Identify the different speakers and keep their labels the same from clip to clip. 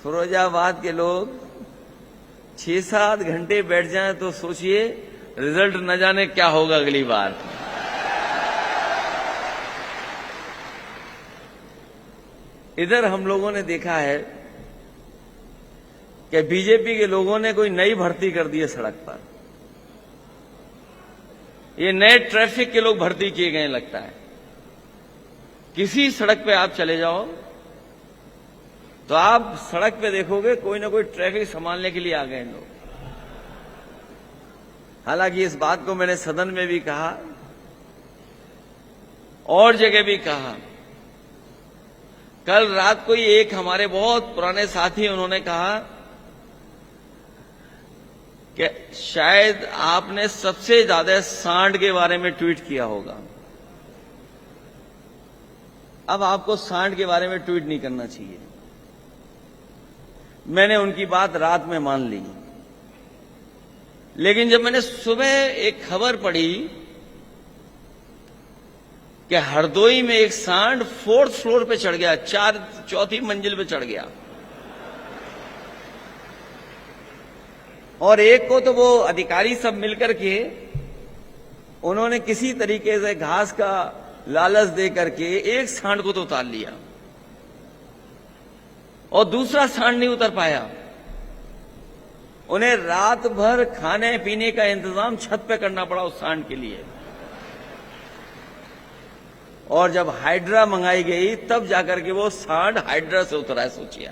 Speaker 1: फिरोजाबाद के लोग 6-7 घंटे बैठ जाएं तो सोचिए रिजल्ट न जाने क्या होगा अगली बार। इधर हम लोगों ने देखा है कि बीजेपी के लोगों ने कोई नई भर्ती कर दी है सड़क पर। ये नए ट्रैफिक के लोग भर्ती किए गए लगता है। किसी सड़क पे आप चले जाओ तो आप सड़क पे देखोगे कोई ना कोई ट्रैफिक संभालने के लिए आ गए लोग। हालांकि इस बात को मैंने सदन में भी कहा और जगह भी कहा। कल रात को ही एक हमारे बहुत पुराने साथी उन्होंने कहा कि शायद आपने सबसे ज्यादा सांड के बारे में ट्वीट किया होगा। अब आपको सांड के बारे में ट्वीट नहीं करना चाहिए। मैंने उनकी बात रात में मान ली, लेकिन जब मैंने सुबह एक खबर पढ़ी कि हरदोई में एक सांड 4th फ्लोर पे चढ़ गया, 4th मंजिल पे चढ़ गया, और एक को तो वो अधिकारी सब मिलकर के उन्होंने किसी तरीके से घास का लालच दे करके एक सांड को तो उतार लिया और दूसरा सांड नहीं उतर पाया। उन्हें रात भर खाने पीने का इंतजाम छत पे करना पड़ा उस सांड के लिए। और जब हाइड्रा मंगाई गई तब जाकर के वो सांड हाइड्रा से उतरा है, सोचिए।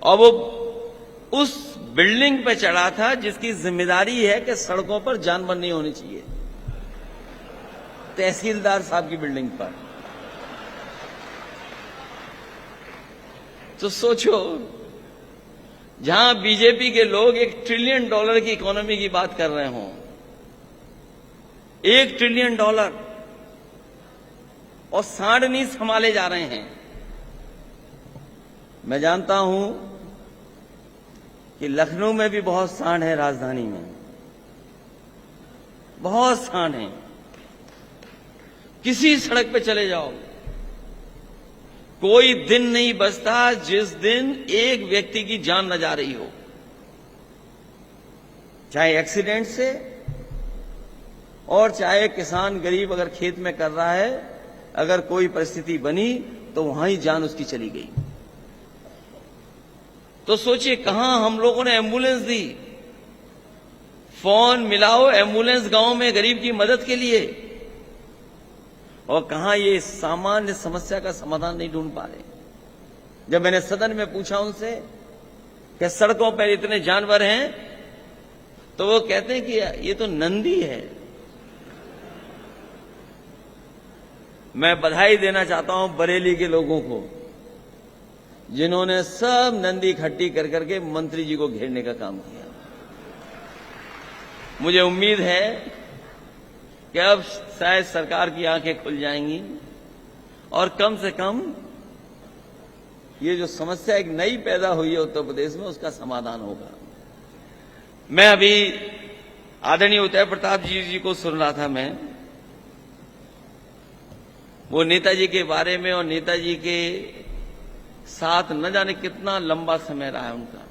Speaker 1: और वो उस बिल्डिंग पे चढ़ा था जिसकी जिम्मेदारी है कि सड़कों पर जानवर नहीं होने चाहिए, तहसीलदार साहब की बिल्डिंग पर। तो सोचो, जहां बीजेपी के लोग $1 ट्रिलियन की इकोनॉमी की बात कर रहे हों, $1 ट्रिलियन, और सांड नहीं संभाले जा रहे हैं। मैं जानता हूं कि लखनऊ में भी बहुत सांड है, राजधानी में बहुत सांड हैं। किसी सड़क पे चले जाओ, कोई दिन नहीं बचता जिस दिन एक व्यक्ति की जान न जा रही हो, चाहे एक्सीडेंट से और चाहे किसान गरीब अगर खेत में कर रहा है, अगर कोई परिस्थिति बनी तो वहां ही जान उसकी चली गई। तो सोचिए कहां हम लोगों ने एम्बुलेंस दी, फोन मिलाओ एम्बुलेंस गांव में गरीब की मदद के लिए, और कहां ये सामान्य समस्या का समाधान नहीं ढूंढ पा रहे। जब मैंने सदन में पूछा उनसे कि सड़कों पर इतने जानवर हैं, तो वो कहते हैं कि ये तो नंदी है। मैं बधाई देना चाहता हूं बरेली के लोगों को, जिन्होंने सब नंदी इकट्ठी कर करके मंत्री जी को घेरने का काम किया। मुझे उम्मीद है कि अब शायद सरकार की आंखें खुल जाएंगी और कम से कम ये जो समस्या एक नई पैदा हुई है उत्तर प्रदेश में, उसका समाधान होगा। मैं अभी आदरणीय उदय प्रताप जी को सुन रहा था। मैं वो नेताजी के बारे में और नेताजी के साथ न जाने कितना लंबा समय रहा है उनका।